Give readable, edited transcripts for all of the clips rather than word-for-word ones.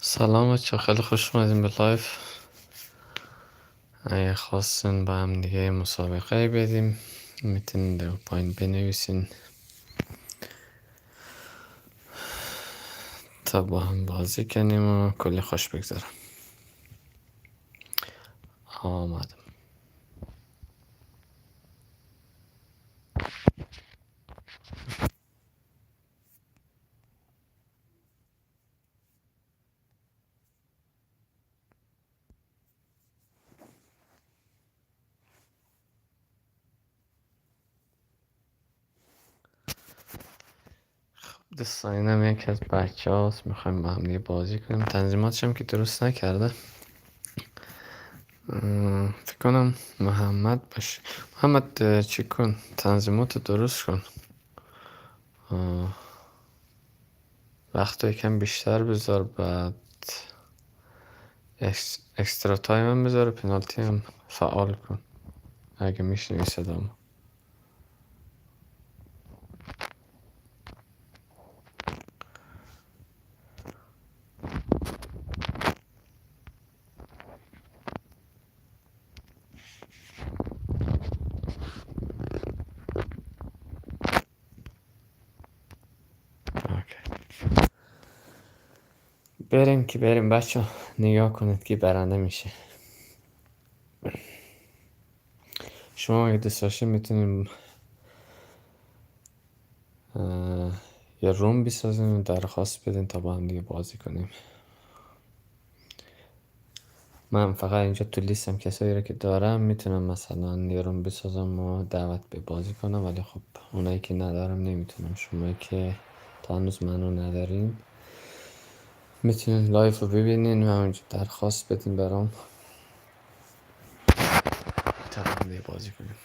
سلام بچه، خیلی خوش اومدیم به لایف. اگه خواستین با هم دیگه مسابقه بدیم میتونین در پایین بنویسین تا با هم بازی کنیم و کلی خوش بگذارم. آمدم. دوستانم یکی از بچه هاست، میخوایم با هم دیگه بازی کنیم. تنظیماتش هم که درست نکرده. فکر کنم محمد باشه. محمد چی کن، تنظیمات درست کن. وقت یکم بیشتر بذار، بعد اکسترا تایم هم بذار، پنالتی هم فعال کن اگه میشنوی صدامو. بریم بچه، نگاه کنید که برنده میشه. شما اگه دوست داشتین میتونیم یه روم بسازیم و درخواست بدین تا با هم دیگه بازی کنیم. من فقط اینجا تو لیستم کسایی رو که دارم میتونم مثلا یه روم بسازم و دعوت به بازی کنم، ولی خب اونایی که ندارم نمیتونم. شما که تا هنوز منو ندارین میتونین لایف رو ببینین و همینجا درخواست بدین برام تا با هم دیگه بازی کنیم.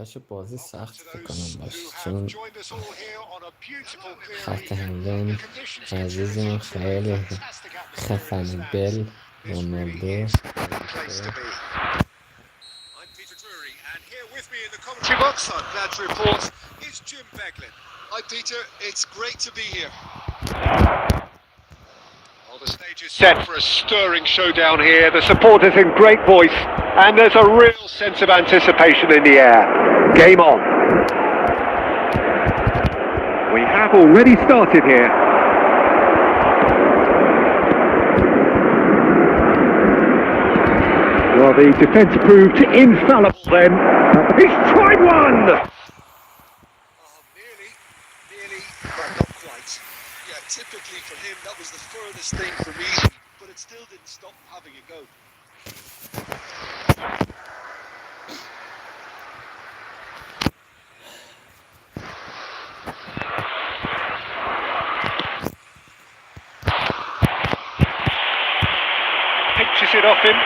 بچه بازی سخت بکنم باشه، چون خط حمله عزیزمون خیلی خفنه. بل، رونالدو. Set for a stirring showdown here. The supporters in great voice, and there's a real sense of anticipation in the air. Game on. We have already started here. Well, the defence proved infallible then. He's tried one! Nearly, but not quite. Yeah, typically for him that was the furthest thing from easy, but it still didn't stop having a go. Pinches it off him.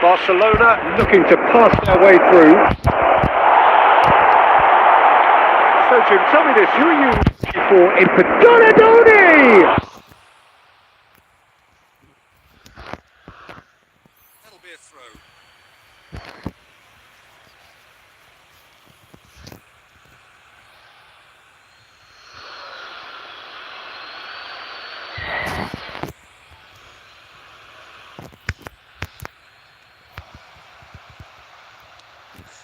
Barcelona looking to pass their way through. So Jim, tell me this, who are you looking for in Donadoni? That'll be a throw.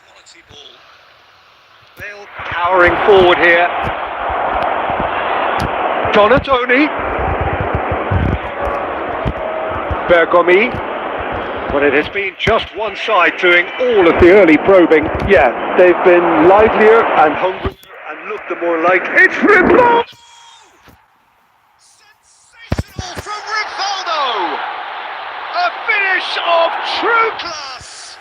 Quality ball. Bale powering forward here. Donadoni. Bergomi. Well, it has been just one side doing all of the early probing. Yeah, they've been livelier and hungrier and looked the more like. It's Riblo! finish of true class.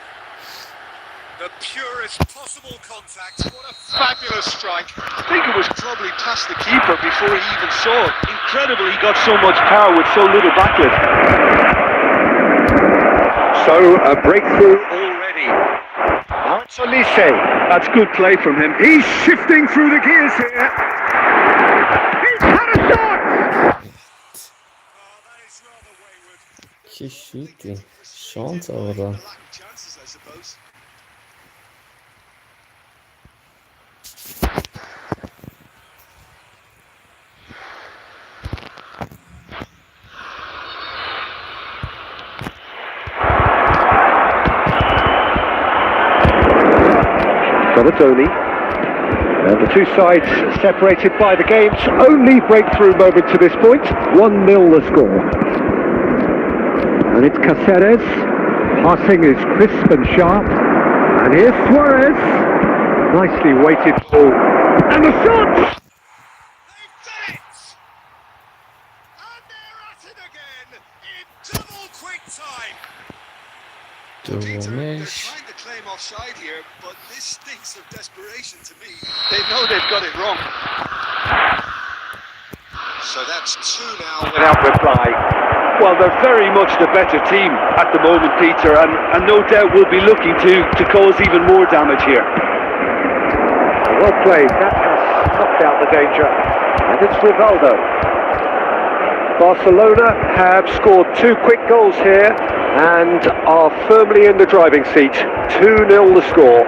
The purest possible contact. What a fabulous strike. I think it was probably past the keeper before he even saw it. Incredible, he got so much power with so little backlift. So a breakthrough already. Now it's Olise. That's good play from him. He's shifting through the gears here. He's had a shot! Oh, that is rather wayward. که شیتی شانس آوردم. The lack of chances, I suppose. Tony. And the two sides separated by the game's only breakthrough moment to this point. 1-0 the score. And it's Cáceres. Passing is crisp and sharp. And here's Suarez. Nicely weighted ball. And the shot! They've done it! And they're at it again in double quick time. Peter, they're دومش trying to claim offside here, but this stinks of desperation to me. They know they've got it wrong. So that's two now Without reply. Well, they're very much the better team at the moment, Peter, and no doubt will be looking to cause even more damage here. Well played. That has knocked out the danger. And it's Rivaldo. Barcelona have scored 2 quick goals here and are firmly in the driving seat. 2-0 the score.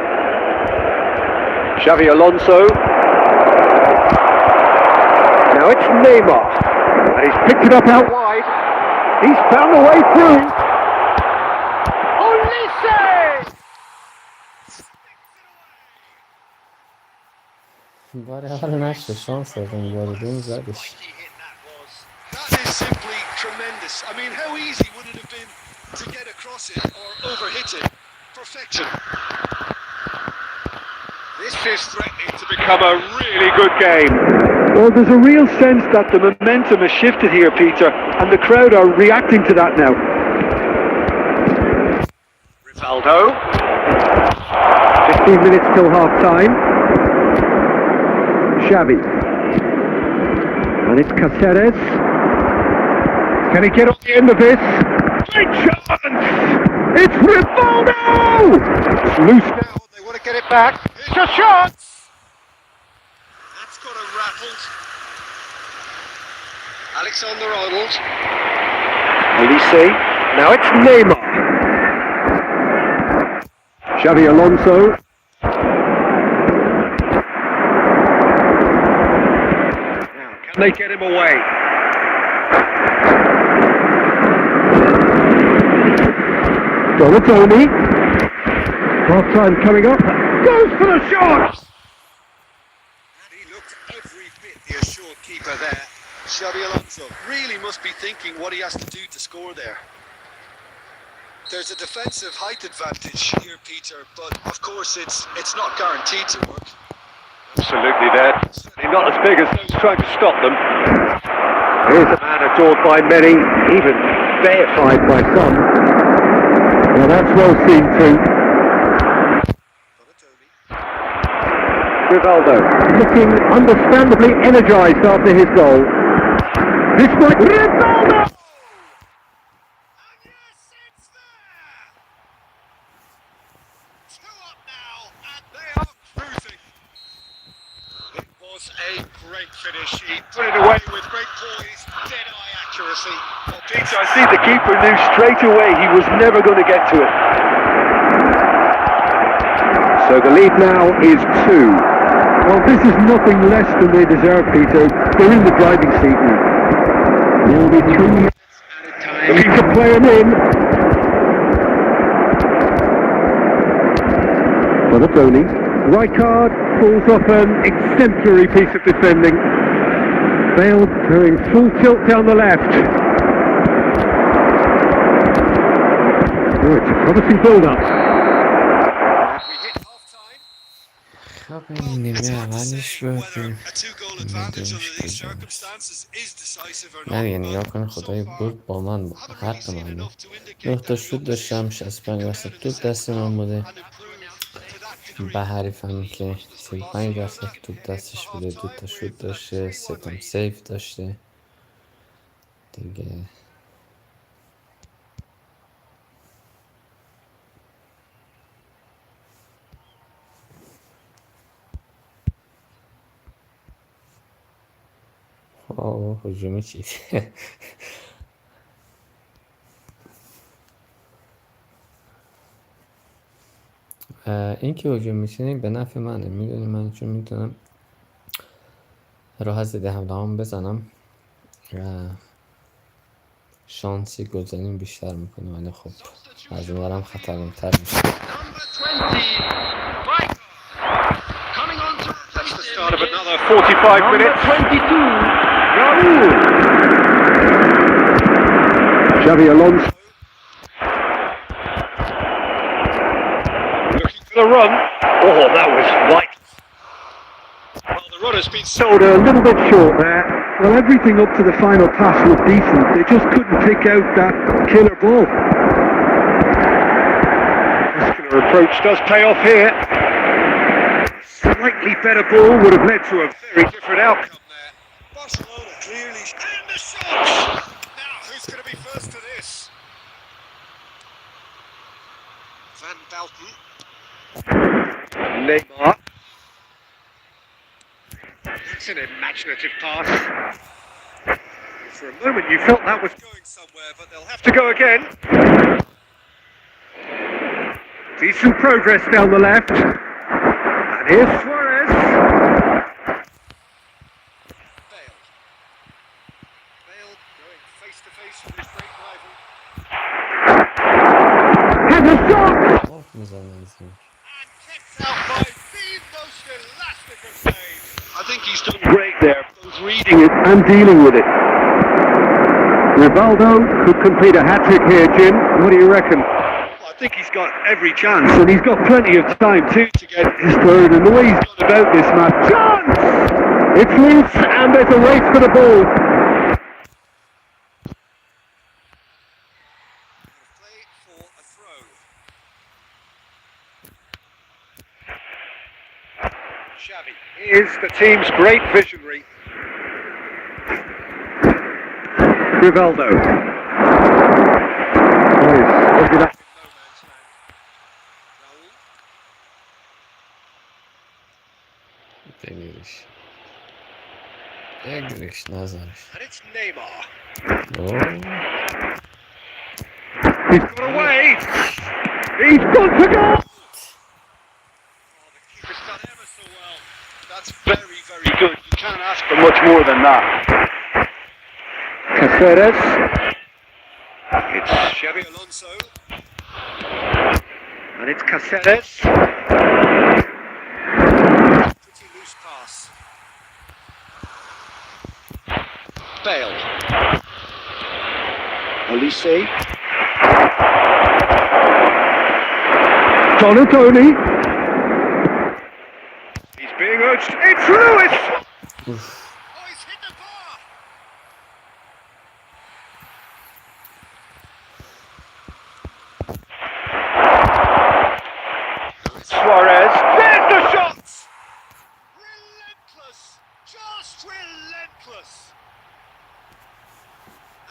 Xavi Alonso. Now it's Neymar. And he's picked it up out wide. He's found a way through. Olise! باره حال نشته شانس دادم واردون زدش. That is simply tremendous. I mean, how easy would it have been to get across it or overhit it? Perfection. This is threatening to become A really good game. Well, there's a real sense that the momentum has shifted here, Peter, and the crowd are reacting to that now. Rivaldo. 15 minutes till half-time. Xavi. And it's Cáceres. Can he get on the end of this? Great chance! It's Rivaldo! It's loose now. They want to get it back. It's a shot! That's got a rattled. Alexander-Arnold. Olise. Now it's Neymar. Xavi Alonso. Now, can they get him away? Donatoni. Half time coming up. Goes for the shot! And he looked every bit the assured keeper there. Xavi Alonso really must be thinking what he has to do to score there. There's a defensive height advantage here, Peter, but of course it's not guaranteed to work. Absolutely there. Certainly not as big as those trying to stop them. Here's a man adored by many, even deified by some. Well, that's well seen too. Rivaldo looking understandably energised after his goal. This might Rivaldo! And yes, it's there! 2 up now, and they are cruising. It was a great finish. He put it away with great poise, dead-eye accuracy. Well, Peter, I see the keeper knew straight away he was never going to get to it. So the lead now is 2. Well, this is nothing less than they deserve, Peter. They're in the driving seat now. They'll be 3 minutes at a time. Looking to play him in. Donatoni. Rijkaard pulls off an exemplary piece of defending. Bale doing full tilt down the left. Oh, it's a promising build-up. We hit half-time. خب It's نیمه hard to say اولش whether بردیم a two-goal نیمه advantage under دومش these کجا نیست. circumstances is decisive or نه not, دیگه but نگاه کن so خدای far برد با من I haven't really حق seen من بود. enough to indicate 9 تا that an شوت داشتم، opposition could 65 come out درصد of the توپ second دست من half بوده. and improve to that به degree. حریفم که 35 درصد Barcelona توپ head into دستش بوده، 2 half-time تا شوت with a داشته، 3 3-1 تام lead. سیف داشته دیگه. هجومی چید این که هجوم میچینه به نفع منه، میدونی من چون میتونم راه از ده هم بزنم شانسی گلزنیم بیشتر میکنه، ولی خب از این ورم خطرناکتر میشه. That's the start of another 45 minutes. 22. Xavi Alonso. Looking for the run. Oh, that was light. Well, the run has been sold a little bit short there. Well, everything up to the final pass was decent. They just couldn't pick out that killer ball. Muscular approach does pay off here. Slightly better ball would have led to a very different outcome there. Barcelona clearly in the shots. Now, who's going to be first to this? Van Belten. Neymar. It's an imaginative pass. For a moment you felt that was Going somewhere, but they'll have to go again. Decent progress down the left. And here's Suarez. Bale going face to face with his great rival. Has a shot! آف میزنه از این. And kept out by the most elastic of saves. I think he's done Great there, both reading it and dealing with it. Rivaldo could complete a hat-trick here, Jim. What do you reckon? I think he's got every chance, and he's got plenty of time too to get his third. And the way he's gone about this match, chance! It's loose, and there's a race for the ball. Play for a throw. Xavi is the team's great visionary. Rivaldo. Look at that. بگیرش بگیرش نظرش. And it's Neymar. He's got away. He's got to go. Oh, the keeper's done ever so well. That's very, very good. You can't ask for much more than that. Caceres. It's Xavi Alonso. And it's Caceres. Pretty loose pass. Bale. Olise. Donatoni. He's being urged. It's Lewis. Oh, he's hit the bar. Suarez. There's the shot. Relentless. Just relentless.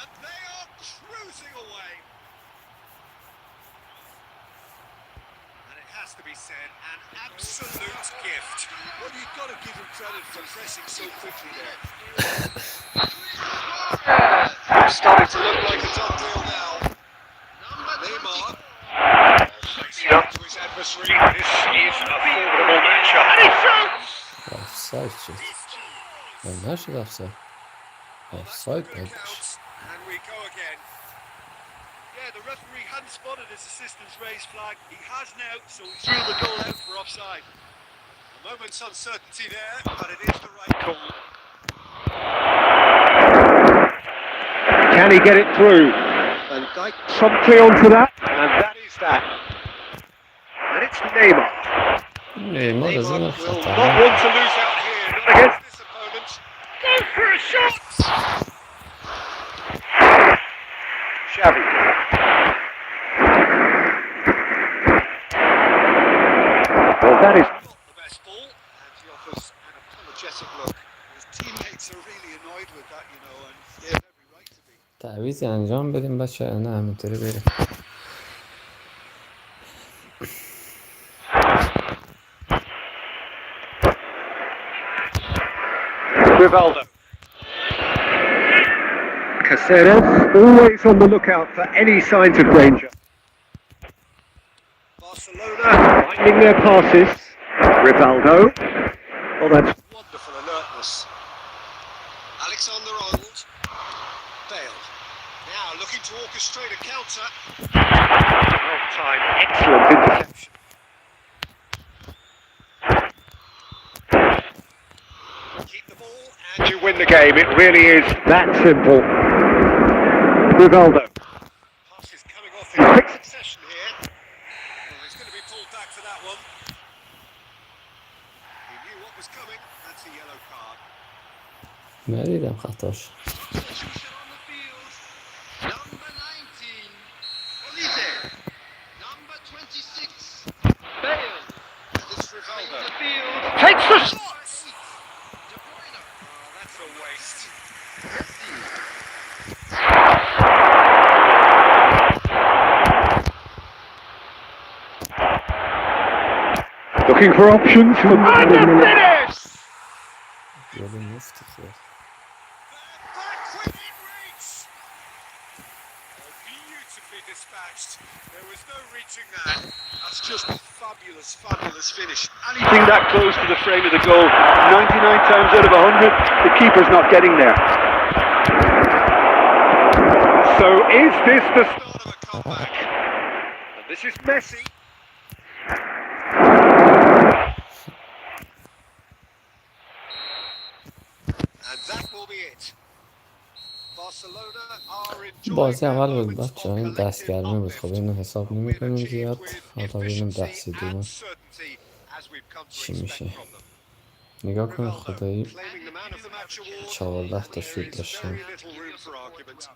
And they are cruising away. And it has to be said, an absolute gift. Well, you've got to give him credit for pressing so quickly there. It's starting to look like a done deal now. Neymar. Facing up to his adversary. This is a formidable matchup. And he shoots! آفساید شد. نشد آفساید. آفساید باید باشه. Counts, and we go again. Yeah, the referee hadn't spotted his assistant's raised flag. He has now, so he threw the goal out for offside. A moment's uncertainty there, but it is the right call. Can he get it through? Van Dijk. Some play onto that. And that is that. And it's Neymar. نیمار Neymar زمین will خطر not want to lose out here, not against this opponent. Go for a shot! Xavi. Well, that is Not the best ball, and he offers an apologetic look. His teammates are really annoyed with that, you know, and they have every right to be. تعویض انجام بدیم بچه، نه همینطوری بریم. Rivaldo. Caceres, always on the lookout for any signs of danger. Barcelona Finding their passes. Rivaldo. Oh, that's wonderful alertness. Alexander-Arnold. Bale. Now looking to orchestrate a counter. well timed. Excellent interception. Keep the ball and you win the game. It really is That simple. Rivaldo. pass is coming off in quick succession here. Well, he's going to be pulled back for that one. He knew what was coming. That's a yellow card. ندیدم خطاش. Substitution on the field. Number 19, Olise. Number 26, Bale. And it's Rivaldo. The field. Takes the shot. De Bruyne. Oh, that's a waste. Looking for options. And the finish! یادی مفتی کرد. Back within reach. Oh, beautifully dispatched. There was no reaching that. That's just a fabulous, fabulous finish. Anything that close to the frame of the goal, 99 times out of 100, the keeper's not getting there. So is this the Start of a comeback. And this is Messi. And that will be it. Barcelona are enjoying بازی their اول بود moments بچه، of این collective دستگرمی بود. خب uplift. اینو حساب A نمی win کنیم achieved زیاد. with حالا ببینیم efficiency بحثی and دوم. certainty, as we've come to چی expect میشه؟ from them. نگاه کن Rivaldo خدایی claiming the man of the match award. 14 تا There شوت is داشتم. very little room for argument.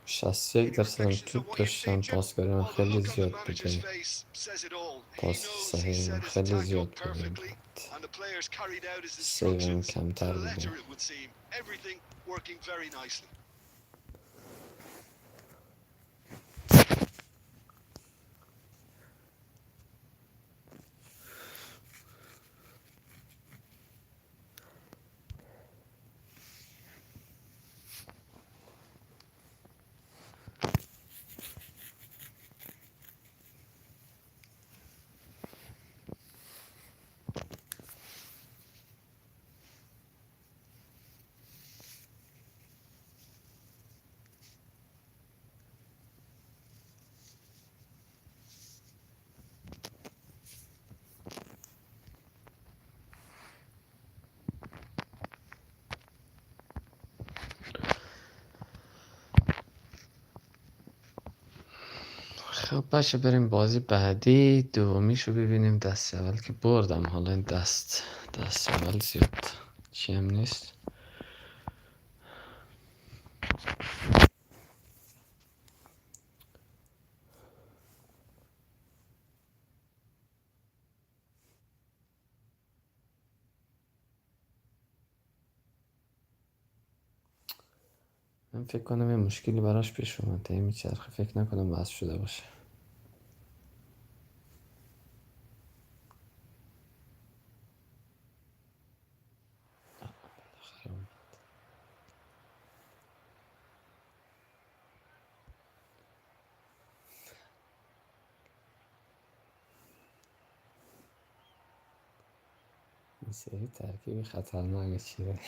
61% Expectations توپ on what you've داشتم. seen, Jim? پاسکاری من Well, the خیلی look on the زیاد manager's بوده. face says it all. He پاس knows he صحیح set من his خیلی attack زیاد up بوده. perfectly, and the players carried out his سیوم instructions to کمتر the letter, بوده. it would seem. Everything working very nicely. خب بچه بریم بازی بعدی. دومیشو ببینیم. دست اول که بردم. حالا این دست اول زیاد چیم نیست. من فکر کنم یه مشکلی براش پیش اومده. میچرخه، فکر نکنم وصل شده باشه. این سری ترکیبی خطرناک چیه.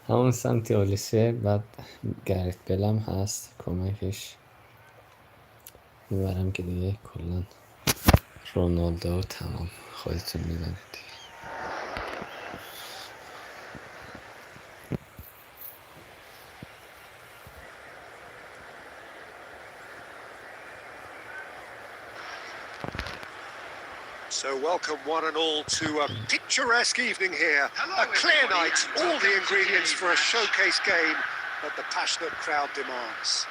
همون سمتی اولیسه، بعد گرت بلم هست کمکش. میبرم که دیگه کلن رونالدو تمام. خودتون میدونید دیگه. So welcome one and all to a picturesque evening here. A clear night, all the ingredients for a showcase game that the passionate crowd demands.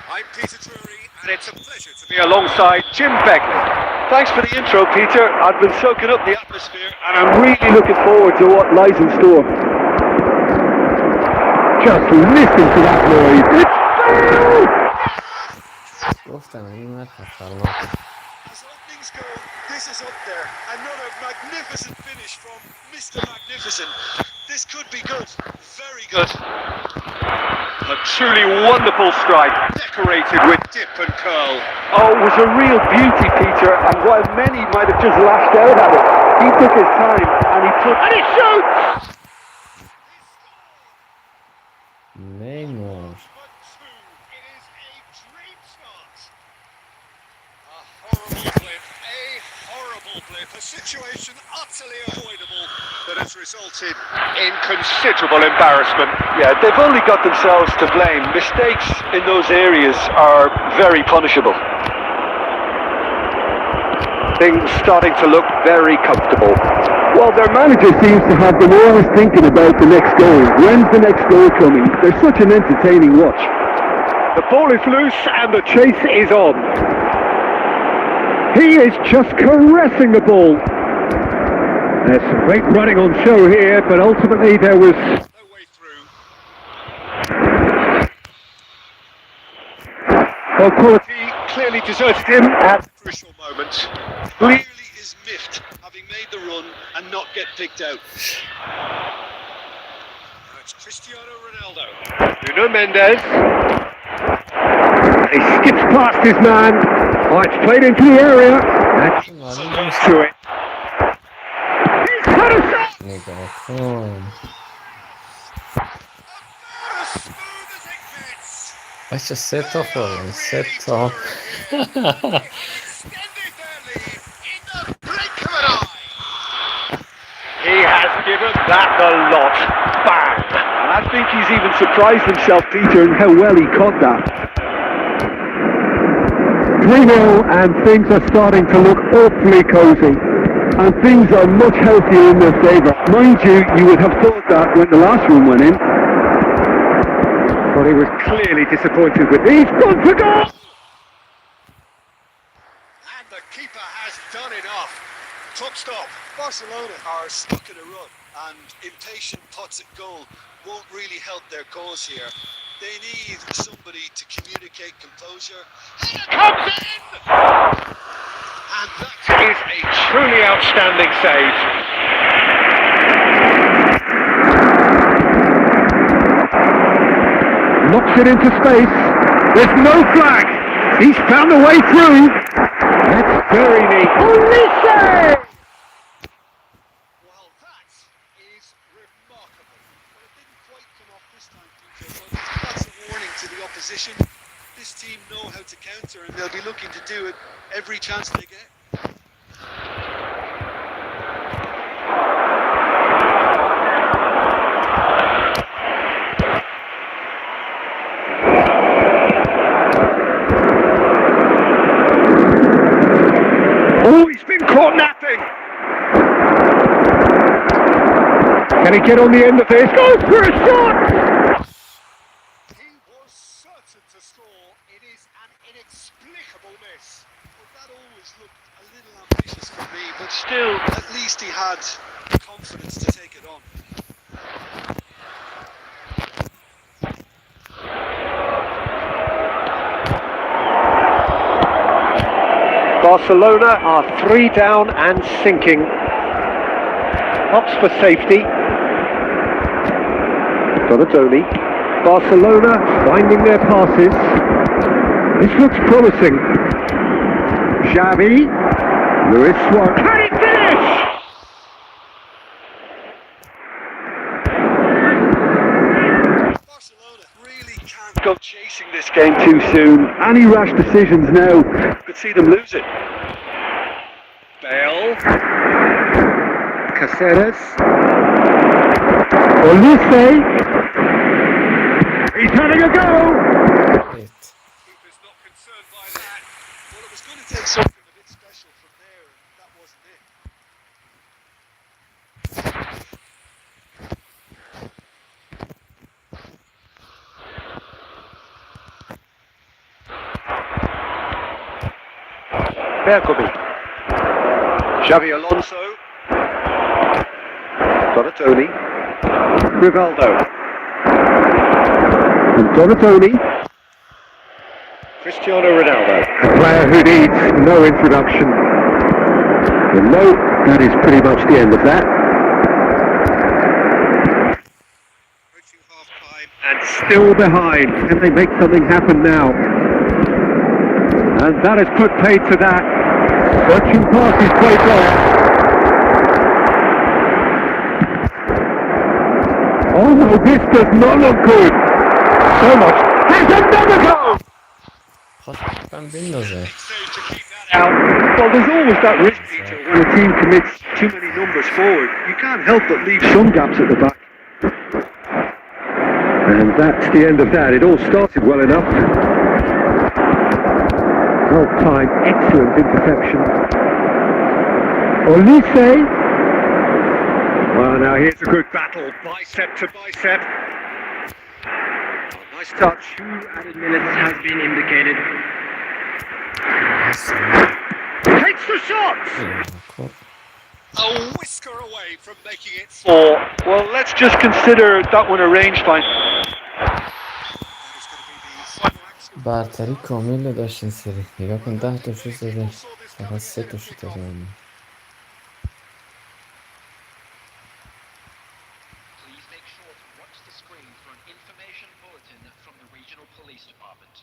I'm Peter Drury, and it's a pleasure to be Alongside Jim Begley. Thanks for the intro, Peter. I've been soaking up the atmosphere and I'm really looking forward to what lies in store. Just listen to that noise. It's گفتم این من خطرناک. As openings go, this is up there. Another magnificent finish from Mr. Magnificent. This could be good, very good. a truly wonderful strike, decorated with dip and curl. Oh, it was a real beauty, Peter, and while many might have just lashed out at it, he took his time and he shoots! Neymar. It is a dream start. A horrible blip, a situation utterly avoidable that has resulted In considerable embarrassment. Yeah, they've only got themselves to blame. Mistakes in those areas are very punishable. Things starting to look very comfortable. Well, their manager seems to have them always thinking about the next goal. When's the next goal coming? They're such an entertaining watch. The ball is loose and the chase is on. He is just caressing the ball. There's some great running on show here, but ultimately there was no way through. well, quality clearly deserted him at A crucial moment. Clearly is miffed, having made the run and not get picked out. Now it's Cristiano Ronaldo. Nuno Mendes. And he skips past his man. Oh, it's played into the area. That's to it. He's got a shot! نگاه کن. About as smooth as it gets. بچه 3 تا خوردن 3 تا. Extended their lead in the blink of an eye. He has given that the lot. Bang! And I think he's even surprised himself, Peter, in how well he caught that. 3-0 and things are starting to look awfully cosy. And things are much healthier in their favour. Mind you, you would have thought that when the last one went in. But he was clearly disappointed with these. Gone for goal! And the keeper has done enough. Top stop. Barcelona are stuck in a rut, and impatient pots at goal won't really help their cause here. They need somebody to communicate composure. Comes in! And that is a truly outstanding save. Knocks it into space. There's no flag. He's found a way through. That's very neat. Olise! Well, that is remarkable. But it didn't quite come off this time, Peter. But that's a warning to the opposition. This team know how to counter, and they'll be looking to do it every chance they get. Oh, he's been caught napping. Can he get on the end of this? Goes for a shot! He was certain to score. It is an inexplicable miss. But that always looked a little ambitious for me. But still, at least he had the confidence to take it on. Barcelona are 3 down and sinking. Ops for safety. Donatoni. Barcelona finding their passes. This looks promising. Xavi. Luis Suarez. Can he finish? Barcelona really can't Go chasing this game too soon. Any rash decisions now could see them lose it. Bale. Caceres. Olise. He's having a go. Evet. Keeper's not concerned by that. Well, it was going to take something a bit special from there, and that was Bergomi. Xavi Alonso. Donatoni. Rivaldo. And Donatoni. Cristiano Ronaldo. A player who needs no introduction. And no, that is pretty much the end of that. Approaching half-time and still behind. Can they make something happen now? And that has put paid to that. Searching pass is played off. Oh no, this does not look good. So much. There's another goal! Ben بندازه. Out. Well, there's always that risk, Peter, when a team commits too many numbers forward. You can't help but leave some gaps at the back. And that's the end of that. It all started well enough. Well timed, excellent interception. Olise. Well, now here's a good battle, bicep to bicep. Nice touch. 2 added minutes has been indicated. Takes the shot! A whisker away from making it 4. Well, let's just consider that one a range find. برتری کامل داشتین سری. نگاه کن 10 تا شوت زده. فقط 3 تا شوت زده. Please make sure to watch the screen for an information bulletin from the regional police department.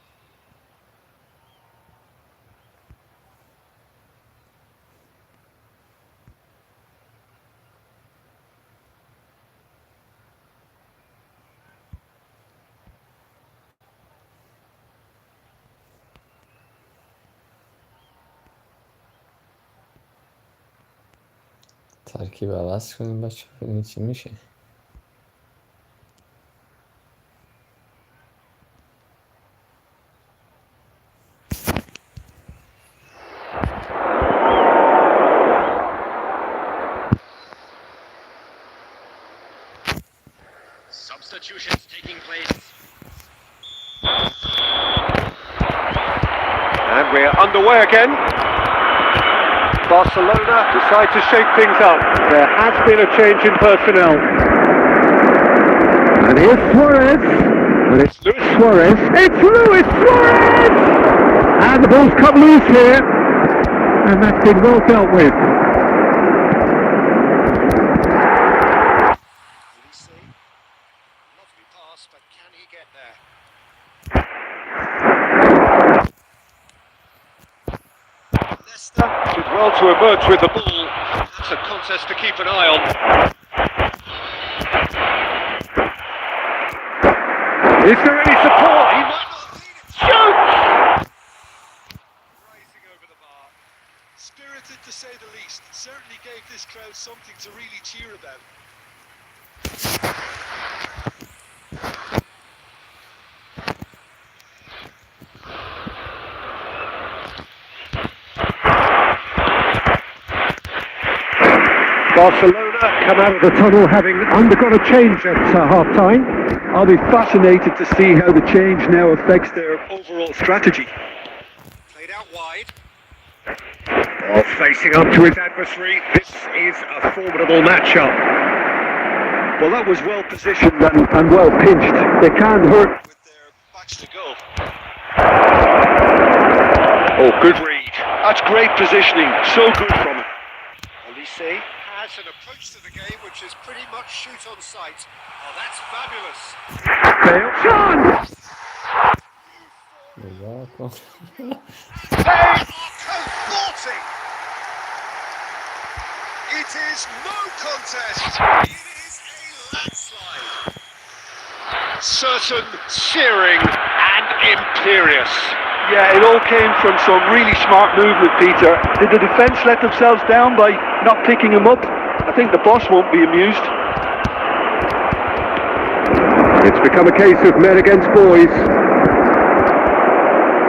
ترکیب عوض کنیم بچه ببینیم چی میشه. Substitutions taking place. And we're underway again. Barcelona decide to shake things up. There has been a change in personnel. And here's Suarez. And it's Luis Suarez. It's Luis Suarez! And the ball's come loose here. And that's been well dealt with. lovely pass, but can he get there? Leicester Did well to emerge with the ball. That's a contest to keep an eye on. Is there any support? He might not need it. Shoot! Rising over the bar. Spirited to say the least. Certainly gave this crowd something to really cheer about. Barcelona come out of the tunnel having undergone a change at half-time. I'll be fascinated to see how the change now affects their overall strategy. Played out wide. Oh, facing up to his adversary. This is a formidable matchup. Well, that was well positioned and well pinched. They can't hurt. With their backs to go. Oh, good read. That's great positioning. So good from him. Olise. Has an approach to the game which is pretty much shoot on sight. Oh, that's fabulous. John! نگاه کن. They are cavorting. It is no contest. It is a landslide. Certain, searing and imperious. Yeah, it all came from some really smart movement, Peter. Did the defence let themselves down by not picking him up? I think the boss won't be amused. It's become a case of men against boys.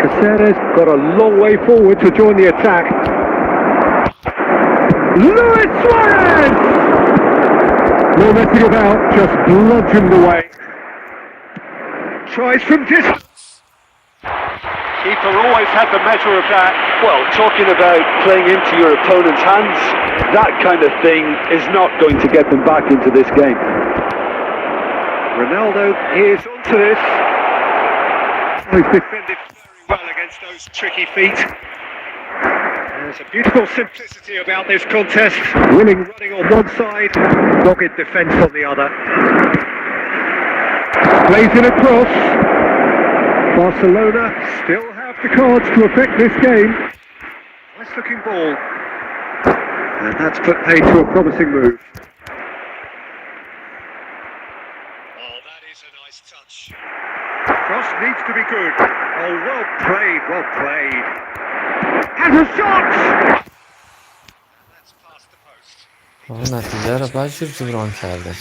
Caceres got a long way forward to join the attack. Luis Suarez! No messing about, just bludgeoned away. Tries from distance. Keeper always had the measure of that. Well, talking about playing into your opponent's hands, that kind of thing is not going to get them back into this game. Ronaldo is onto this. Oh, he's defended very well against those tricky feet. There's a beautiful simplicity about this contest. Winning running on one side, dogged defence on the other. Plays it across. Barcelona still have the cards to affect this game. Nice looking ball. And that's put paid to a promising move. Oh, that is a nice touch. Cross needs to be good. Oh, well played, well played. Has a shot! That's past the post. نتیجه رو بشیر جبران کرده.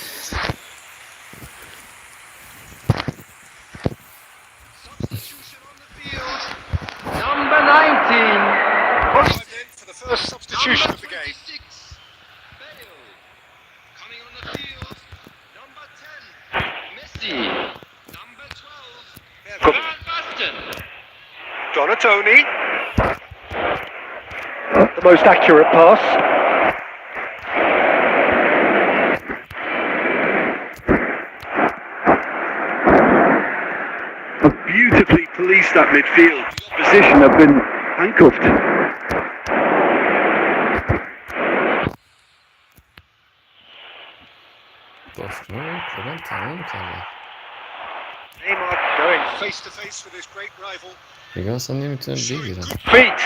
Substitution on the field. Number 19. Time then for the first substitution of the game. Bale. Coming on the field. Number 10. Messi. Number 12. Good. Van Basten. Donatoni. Not the most accurate pass. Beautifully policed that midfield. Position have been handcuffed. دشمن کدام تمام کرده. Neymar going Face to face with his great rival. دیگه اصلا نمیتونم بگیرم. feet.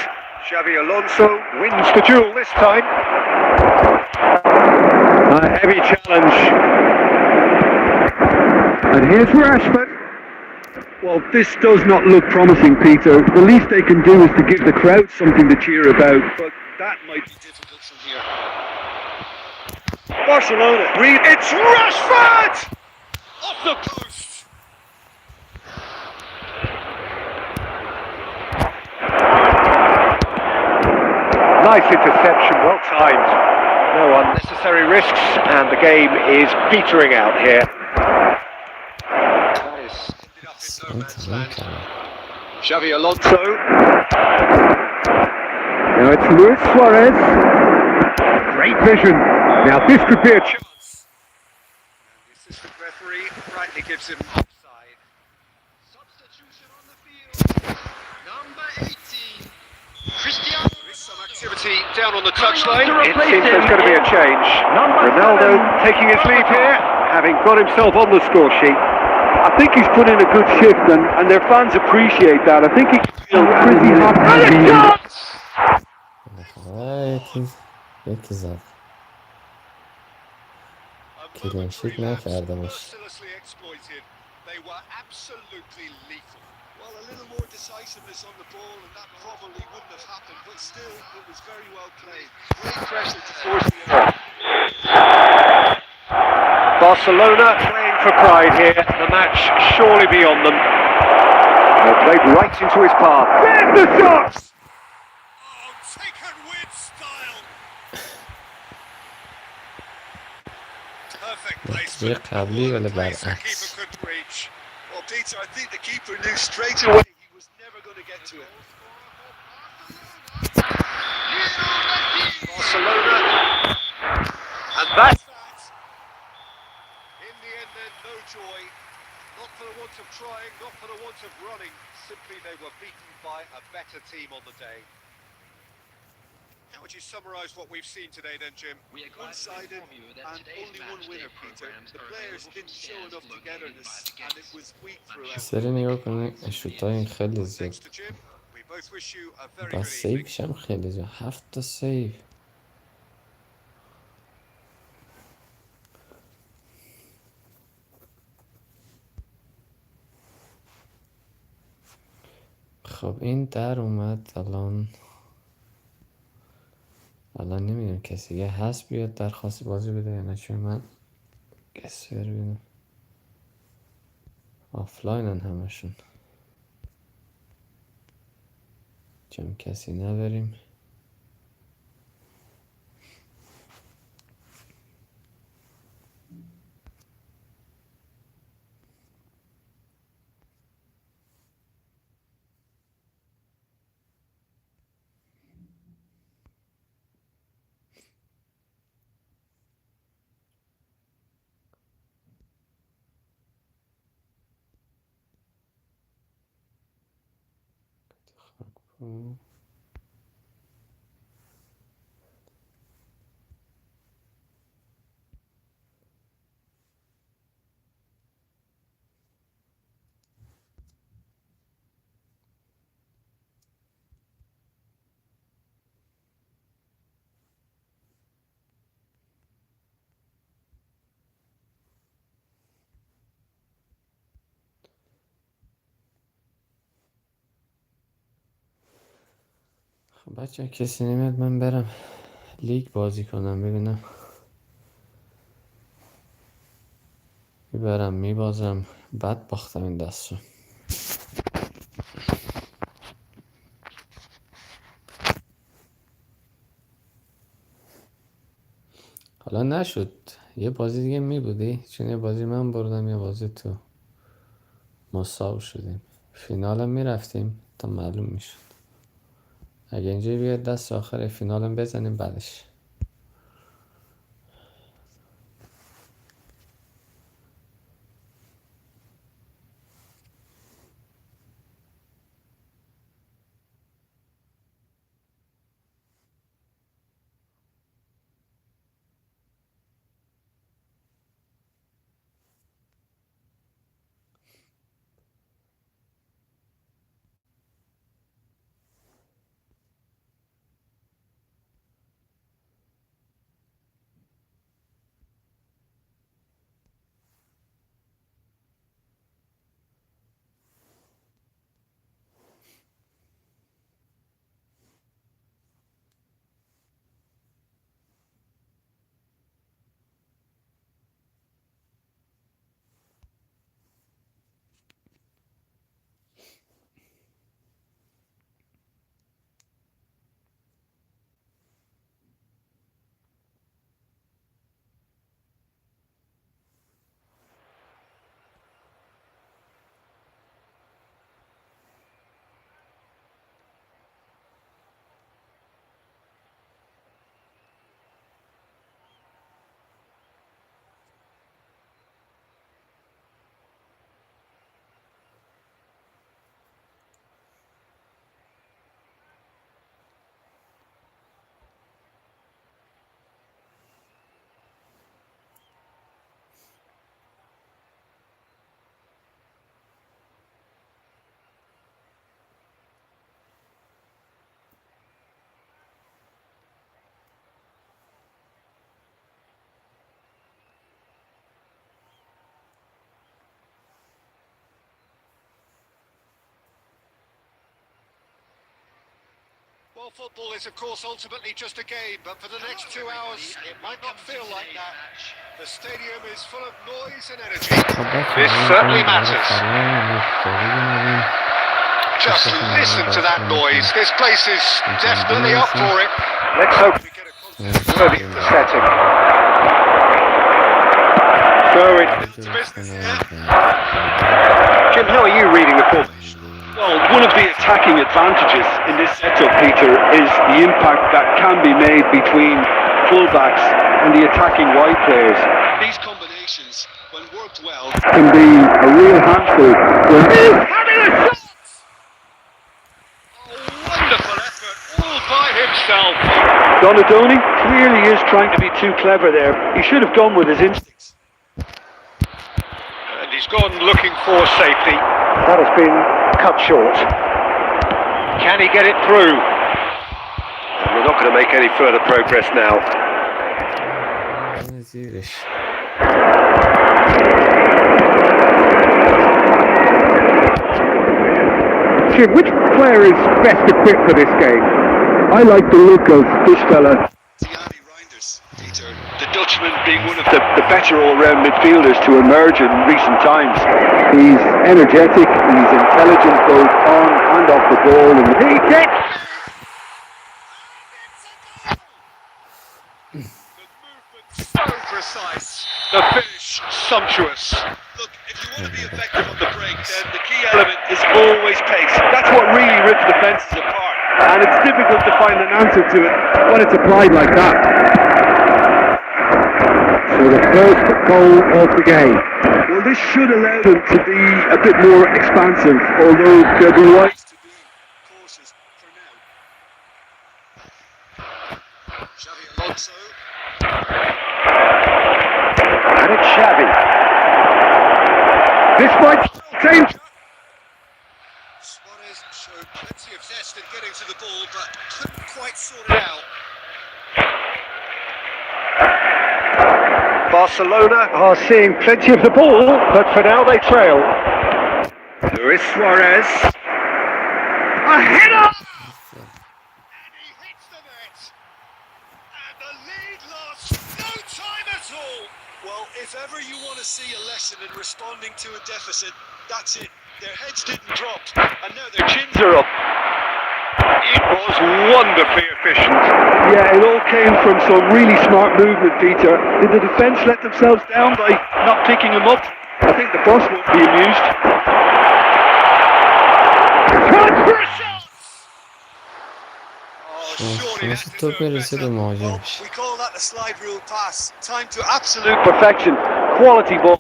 Xavi Alonso wins the duel this time. A heavy challenge. And here's Rashford. Well, this does not look promising, Peter. The least they can do is to give the crowd something to cheer about, but that might be Difficult from here. Barcelona. It's Rashford! Off the post. Nice interception, well timed. No unnecessary risks, and the game is petering out here. That is ended up in no man's land. Xavi Alonso. So, now it's Luis Suarez. Great vision. Now this could be a chance. And the assistant referee rightly gives him offside. Substitution on the field. Number 18. Cristiano. There is some activity down on the touchline. It seems there's going to be a change. Ronaldo taking his leave here, having got himself on the score sheet. I think he's put in a good shift, and their fans appreciate that. I think he can feel pretty happy. یکی زد. A Clean sheet momentary lapse نکرده باشه. mercilessly exploited. They were absolutely lethal. Well, a little more decisiveness on the ball, and that probably wouldn't have happened. But still, it was very well played. Great pressure to force the error. Barcelona playing for pride here. The match surely beyond them. They played right into his path. There's the shot! Oh, taken with style. Perfect نتیجه placement. قبلی ولی Place the برعکس. keeper couldn't reach. Well, Peter, I think the keeper knew straight away he was never going to get to it. Barcelona. And that's that. In the end, then, no joy. Not for the want of trying, not for the want of running. Simply they were beaten by a better team on the day. How would you summarise what we've seen today then, Jim? We are glad to One-sided inform you that and today's only match one day winner, Peter. programs The are players available didn't from show stands enough located togetherness by the and it guests. was weak throughout. سری نگاه کنه شوتای این خیلی زیاد. Thanks to Jim. We both wish you a very با good evening. سیوش هم خیلی زیاد. 7 تا سیو. خب این در اومد. الان نمیدونم کسی یه هست بیاد درخواست بازی بده یا نه، چون من کسی ببینم آفلاینن همشون، چون کسی نداریم. خب بچه کسی نمیاد من برم لیگ بازی کنم ببینم میبرم میبازم بعد باختم این دست رو. حالا نشد یه بازی دیگه میبودی چون یه بازی من بردم یه بازی تو مساو شدیم فینالم میرفتیم تا معلوم میشد اگه اینجا بیاد دست آخر فینالم بزنیم بعدش Well, football is, of course, ultimately just a game, but for the next 2 hours, it might not feel like that. The stadium is full of noise and energy. This certainly matters. Just listen to that noise. This place is definitely up for it. Let's hope we get a contest worthy of the setting. So it's business. Jim, how are you reading the formation? Well, one of the attacking advantages in this setup, Peter, is the impact that can be made between fullbacks and the attacking wide players. These combinations, when worked well, Can be a real handful. having a shot! Oh, wonderful effort, all by himself. Donadoni clearly is trying to be too clever there. He should have gone with his instincts. And he's gone looking for safety. That has been cut short. Can he get it through? And we're not going to make any further progress now. زیرش Jim, which player is best equipped for this game? I like the look of this fella. Peter. The Dutchman being one of the better all-round midfielders to emerge in recent times. He's energetic, he's intelligent both on and off the ball, and he gets... The movement so precise. The finish sumptuous. Look, if you want to be effective on the break, then the key element Is always pace. That's what really rips defences apart. And it's difficult to find an answer to it when it's applied like that. So the first goal of the game. Well, this should allow them to be a bit more expansive, although they'll be right to be cautious for And it's Xavi. This might danger. Suarez showed plenty of zest in getting to the ball, but couldn't quite sort it out. Barcelona are seeing plenty of the ball, but for now they trail. Luis Suarez. A header! And he hits the net. And the lead lost no time at all. Well, if ever you want to see a lesson in responding to a deficit, that's it. Their heads didn't drop, and now their chins are up. It was wonderfully efficient. Yeah, it all came from some really smart movement, Peter. Did the defence let themselves down by not picking him up? I think the boss won't be amused. شانس توپ برسه به مهاجمش. We call that the slide rule pass. Time to absolute Perfection, quality ball.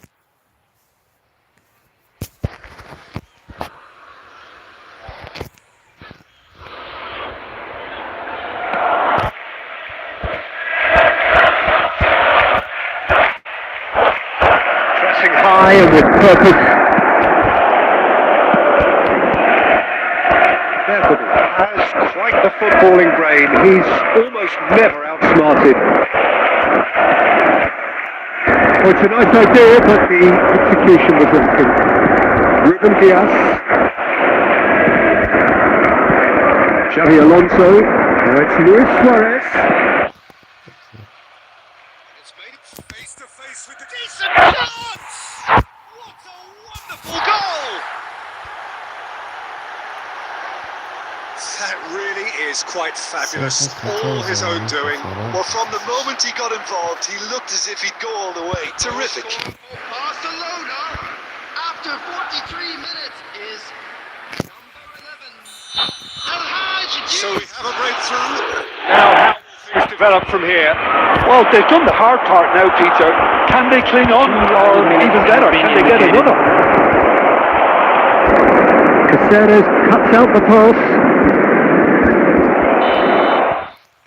Pressing high and with purpose. Beverly has quite the footballing brain. He's almost never outsmarted. Well, it's a nice idea, but the execution was lacking. Ruben Diaz. Xavi Alonso. Now it's Luis Suarez. It's made it face to face with the decent chance! What a wonderful goal! That really is quite fabulous. All his own doing. Well, from the moment he got involved, he looked as if he'd go all the way. Terrific. Barcelona, after 43 minutes, is number 11. So we have a breakthrough. Now, how will things develop from here? Well, they've done the hard part now, Peter. Can they cling on, or even better, can they get another? Caceres cuts out the pass.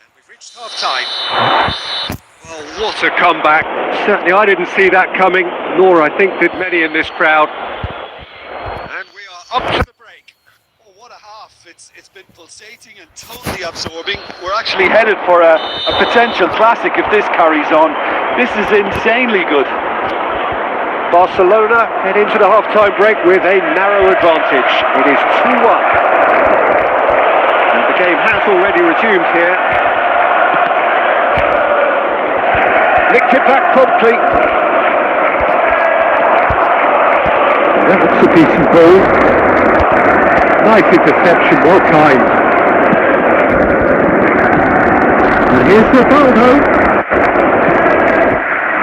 And we've reached half time. Well, what a comeback. Certainly I didn't see that coming, nor I think did many in this crowd. And we are up to the break. Oh, what a half. It's been pulsating and totally absorbing. We're actually Headed for a potential classic if this carries on. This is insanely good. Barcelona head into the half-time break with a narrow advantage. It is 2-1. And the game has already resumed here. Nicked it back promptly. That looks a decent ball. Nice interception, well timed. And here's Ronaldo.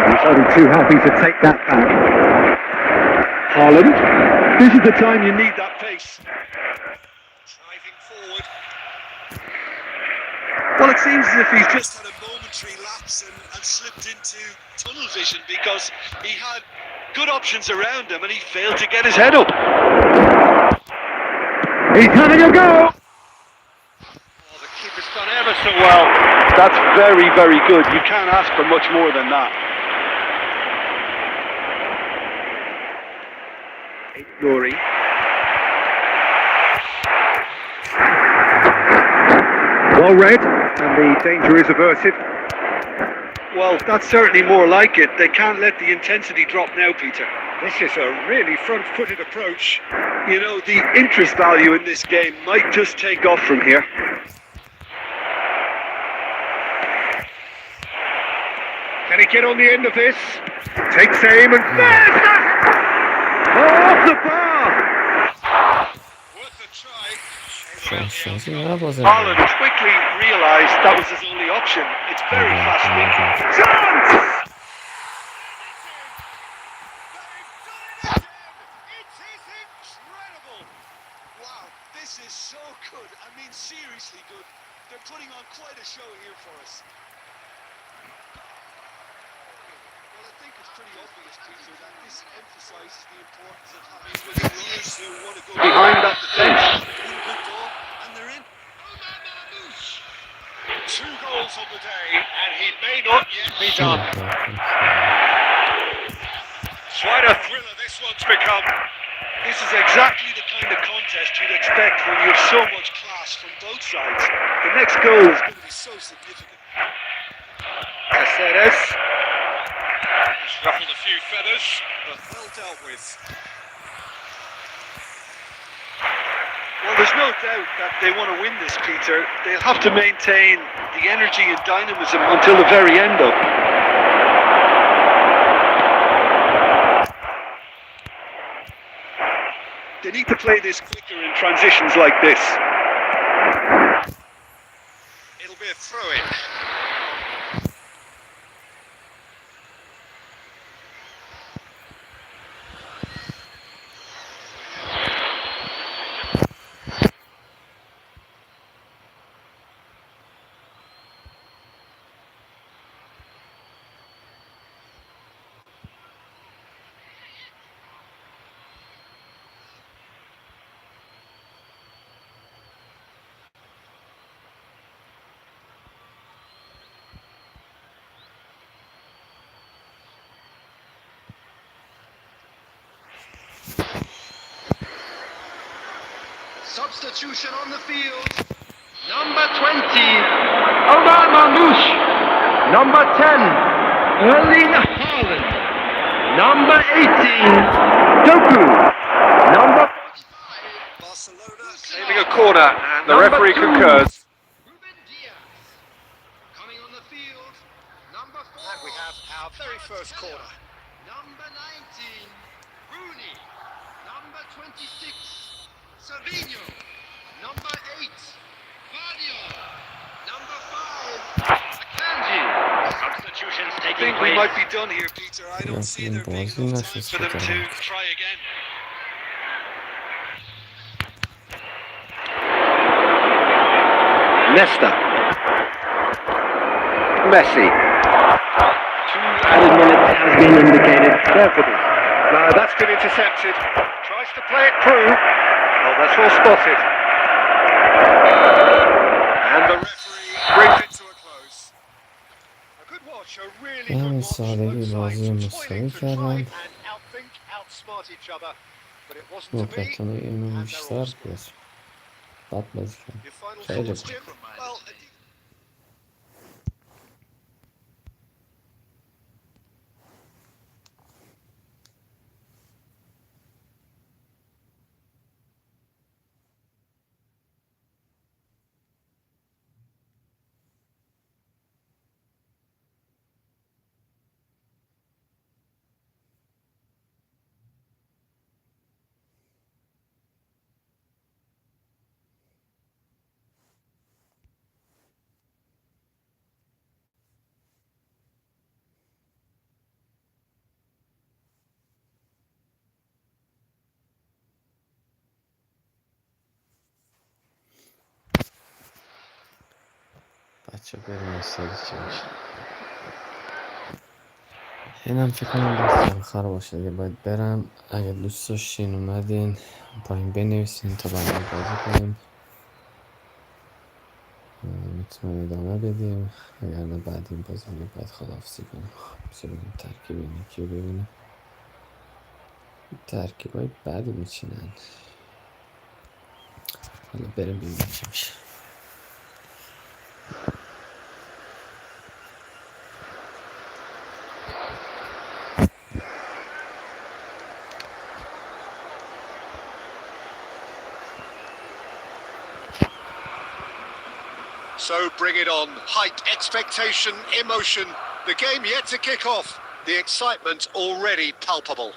He's only too happy to take that back. Haaland. This is the time you need that pace. driving forward. Well, it seems as if he's just had a momentary lapse and slipped into tunnel vision because he had good options around him and he failed to get his head up. He's having a go! Oh, the keeper's done ever so well. That's very, very good. You can't ask for much more than that. Nuri. Well read, and the danger is averted. Well, that's certainly more like it. They can't let the intensity drop now, Peter. This is a really front-footed approach. You know, the interest value in this game might just take off from here. Can he get on the end of this? Takes aim and there's that! Off the bar! Worth a try. شانسی نبازه. Haaland quickly realised that was his only option. It's very fast thinking. Chance! It is incredible! Wow, this is so good. I mean, seriously good. They're putting on quite a show here for us. Well, I think it's pretty obvious, Peter, that this emphasises the importance of having winning runners who want to go Behind that defence. One good ball, and they're in. 2 goals on the day, and he may not yet be done. Quite a thriller this one's become. This is exactly the kind of contest you'd expect when you have so much class from both sides. The next goal is going to be so significant. Caceres. He's ruffled a few feathers, but well dealt with. Well, there's no doubt that they want to win this, Peter. They'll have to maintain the energy and dynamism until the very end of it. They need to play this quicker in transitions like this. It'll be a throw-in. Substitution on the field. Number 20, Omar Mamouche. Number 10, Erling Haaland. Number 18, Doku. Number 45, Barcelona aiming a corner, and the referee concurs. Ruben Diaz. Coming on the field, number 4. And we have our very first corner. Number 19, Rooney. Number 26, Savinho. Number 8, Guardiola. Number 5, Akanji. Substitutions I taking think we place. might be done here, Peter. I don't see there being enough time for them to try again. Nesta. Messi. 2 added minutes has been indicated. Careful. No, that's been intercepted. Tries to play it through. Oh, that's well spotted. And the referee brings it to a close. A good watch, a really good watch. سادگی Both بازی sides مساوی toiling to try کردن. and outthink, outsmart each other, but it wasn't to be. موقعیتونه اینو And they're بیشتر all scored. بیاد بد بازی کرد Your final خیلی thoughts, بد. Jim? Well, بچه بریم استادی چی میشه اینم فکر کنم دست آخر باشه دیگه باید برم اگه دوست داشتین اومدین پایین بنویسین تا بعد بازی کنیم میتونم ادامه بدیم اگر نه بعد این بازی باید خداحافظی کنیم بذار ببینیم ترکیب اینی کیو ببینیم ترکیب های بعدی میچینن حالا بریم ببینیم چی میشه so bring it on. Hype, expectation, emotion. The game yet to kick off. The excitement already palpable.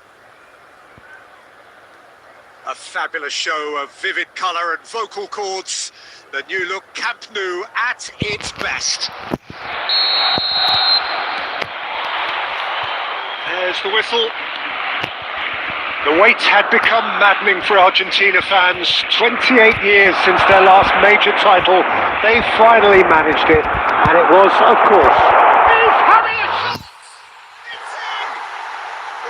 A fabulous show of vivid colour and vocal cords. The new look Camp Nou at its best. There's the whistle. The wait had become maddening for Argentina fans. 28 years since their last major title. They finally managed it, and it was, of course, he's having a shot! It's in!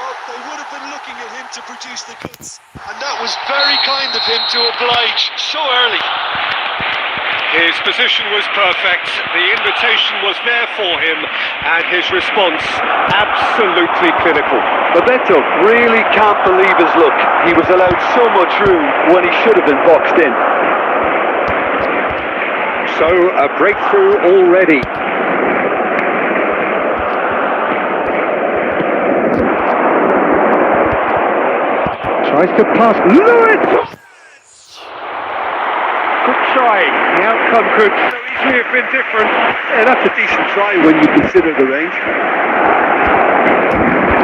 Well, they would have been looking at him to produce the goods, and that was very kind of him to oblige so early. His position was perfect, the invitation was there for him, and his response absolutely clinical. Bebeto really can't believe his luck. He was allowed so much room when he should have been boxed in. So, a breakthrough already. Tries to pass Lewis! Good try. The outcome could so easily have been different. Yeah, that's a decent try when you consider the range.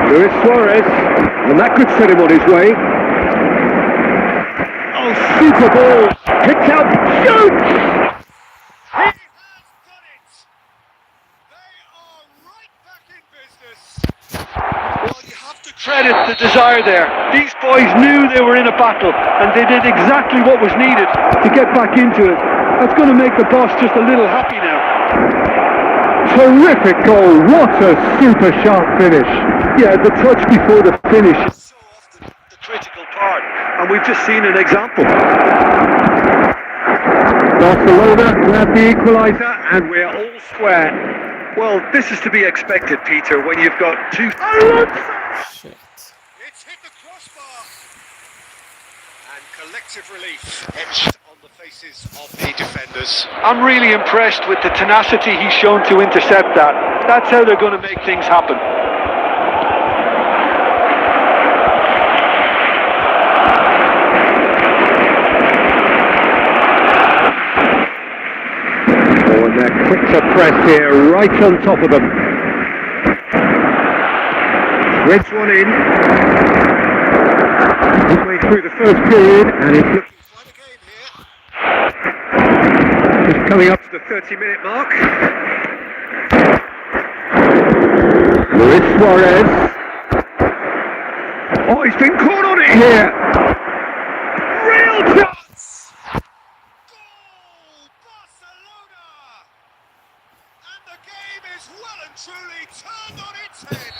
Luis Suarez, and that could set him on his way. Oh, super ball! Picked out, shoots! He has done it! They are right back in business. Well, you have to credit the desire there. These boys knew they were in a battle, and they did exactly what was needed to get back into it. That's going to make the boss just a little happy now. Terrific goal! What a super sharp finish! Yeah, the touch before the finish is so often the critical part, and we've just seen an example. Barcelona grab the equaliser, and we're all square. Well, this is to be expected, Peter, when you've got two... Shit. It's hit the crossbar. And collective relief etched on the faces of the defenders. I'm really impressed with the tenacity he's shown to intercept that. That's how they're going to make things happen. Oh, and they're quick to press here, right on top of them. Threads one in. Midway through the first period, and it's looking Quite a game here. just coming up to the 30-minute mark. Luis Suarez. Oh, he's been caught on it here. Real chance. Goal, Barcelona! And the game is well and truly turned on its head.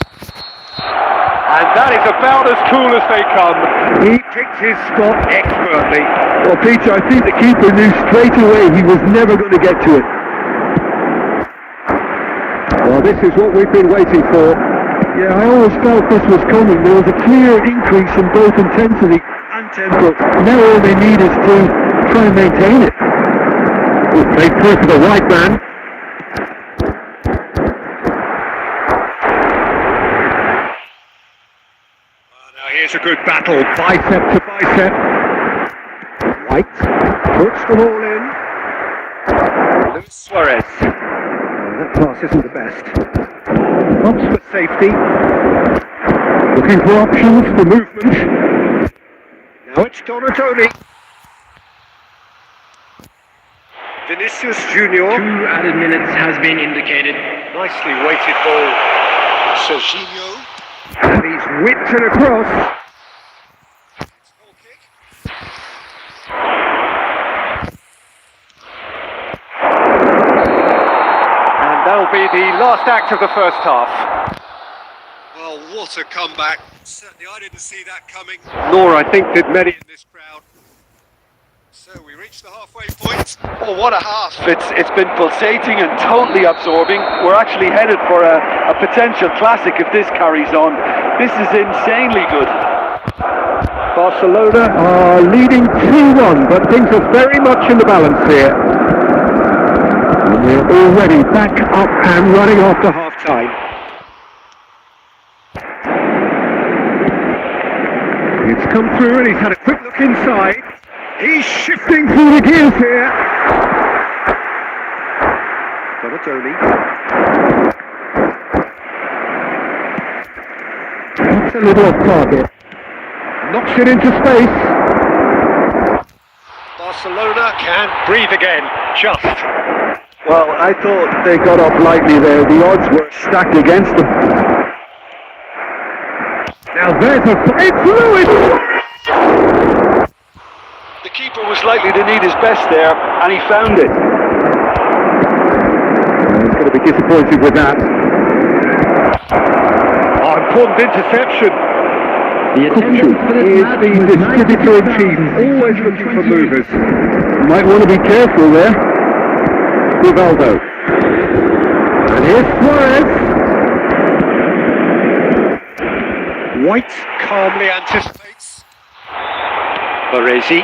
And that is about as cool as they come. He picked his spot expertly. Well, Peter, I think the keeper knew straight away he was never going to get to it. Well, this is what we've been waiting for. Yeah, I always felt this was coming. There was a clear increase in both intensity and tempo. Now all they need is to try and maintain it. Good play through for the right man. Here's a good battle, bicep to bicep. White puts them all in. Luis Suarez. That pass isn't the best. Opts for safety. Looking for options for movement. Now it's Donatoni. Vinicius Junior. 2 added minutes has been indicated. Nicely weighted ball. Jorginho. And he's whipped it across. Goal kick. And that'll be the last act of the first half. Well, what a comeback. Certainly I didn't see that coming Nor I think did many. in this crowd. So we reached the halfway point. Oh, what a half. It's been pulsating and totally absorbing. We're actually headed for a potential classic if this carries on. This is insanely good. Barcelona are leading 2-1, but things are very much in the balance here. And they're already back up and running after half-time. It's come through and he's had a quick look inside. He's shifting through the gears here. Donatoni. That's a little off target. Knocks it into space. Barcelona can breathe again. Just. Well, I thought they got off lightly there. The odds were stacked against them. Now there's a... It's Lewis! The keeper was likely to need his best there, and he found it. He's going to be disappointed with that. Oh, important interception. The attendance for this He is match the was distributor-in-chief, always looking for 9,628. movers. Might want to be careful there. Rivaldo. And here's Suarez. White calmly anticipates. Baresi.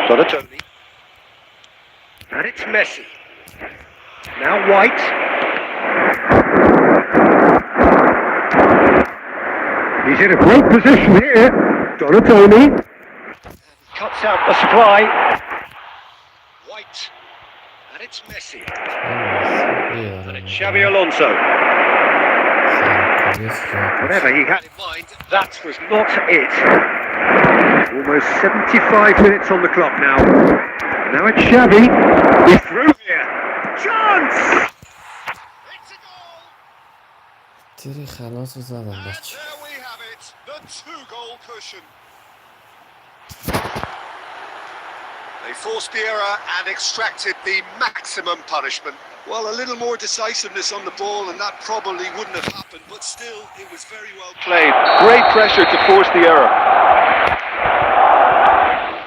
Donatoni. And it's Messi. Now White. He's in a great position here. Donatoni. Cuts out the supply. White. And it's Messi. And it's Xabi Alonso. Whatever he had in mind, that was not it. Almost 75 minutes on the clock now. Now it's Xavi. He's through here. Chance! It's a goal! تیری خلاص رو زدم And بچه. there we have it, the two-goal cushion. They forced the error and extracted the maximum punishment. Well, a little more decisiveness on the ball and that probably wouldn't have happened, but still, it was very well played. Great pressure to force the error.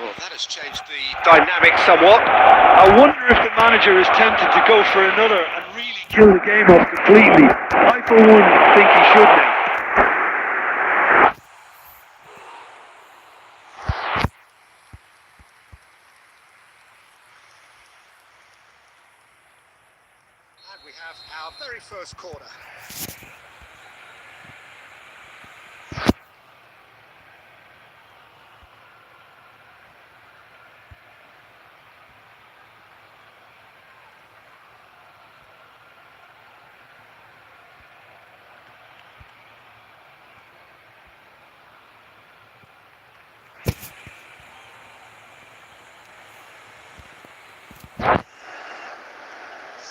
Well, that has changed the Dynamic somewhat. I wonder if the manager is tempted to go for another and really kill the game off completely. I, for one, think he should now. And we have our very first corner.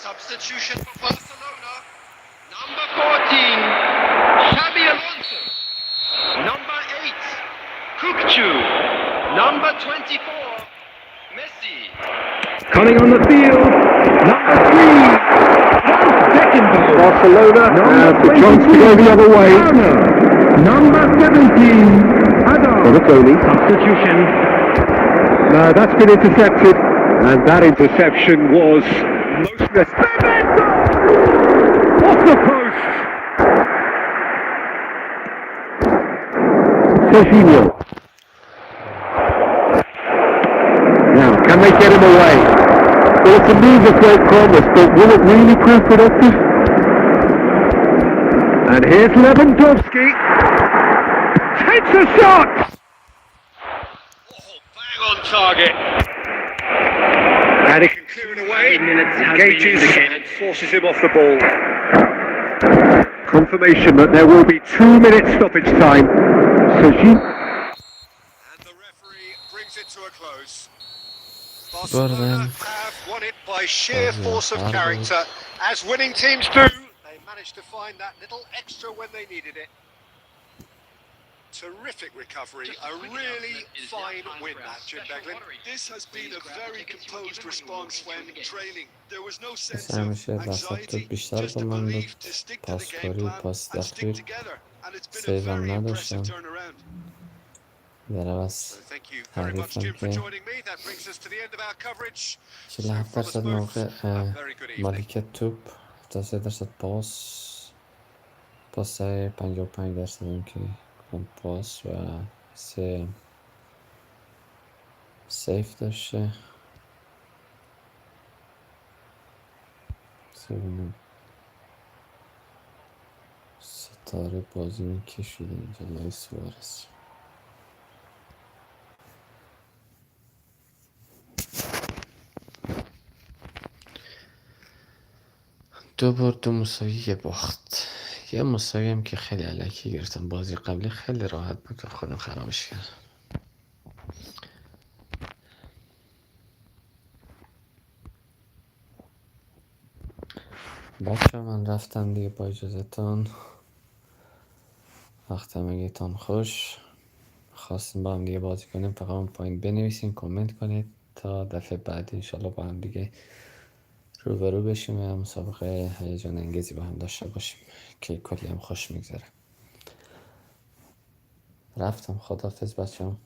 Substitution for Barcelona. Number 14, Xabi Alonso. Number 8, Kukcu. Number 24, Messi. Coming on the field. Number 3. Second goal. Barcelona have the chance to go the other way. Number 17. Donatoni. Substitution. No, that's been intercepted. And that interception was most off the post. Serginho. Now, can they get him away? Well, it's a move of great promise, but will it really prove productive? And here's Lewandowski. Takes a shot! Oh, bang on target. And he can clear it away. Engages and forces him off the ball. Confirmation that there will be 2 minutes stoppage time. And the referee brings it to a close. Barcelona have won it by sheer force of character. As winning teams do, they managed to find that little extra when they needed it. Terrific recovery, a really fine win that, Jim Beglin. This has been a very composed response when training. There was no sense of anxiety, just a belief to stick to the game plan and stick together. And it's been a very impressive turnaround. در عوض So thank you very much, حریفم Jim, for که joining me. That brings us to the end of our coverage. 47% موقع مالکیت توپ، 73% پاس 55% هم که پاس و 3 سیف داشته. ببینم ستاره بازی میکشیده اینجا لای سوارز. دو برد، 2 مساوی، 1 باخت. یه مساوی هم که خیلی علکی گرفتم. بازی قبلی خیلی راحت بود و خودم خرابش کردم. بچه من رفتم دیگه، با اجازهتون. وقت همگیتان خوش. خواستیم با هم دیگه بازی کنیم، فقط اون پایین بنویسین، کامنت کنید تا دفعه بعد انشالله با هم دیگه روبرو بشیم و مسابقه هیجان انگیزی با هم داشته باشیم که کلی هم خوش میگذره. رفتم، خداحافظ بچه‌ها.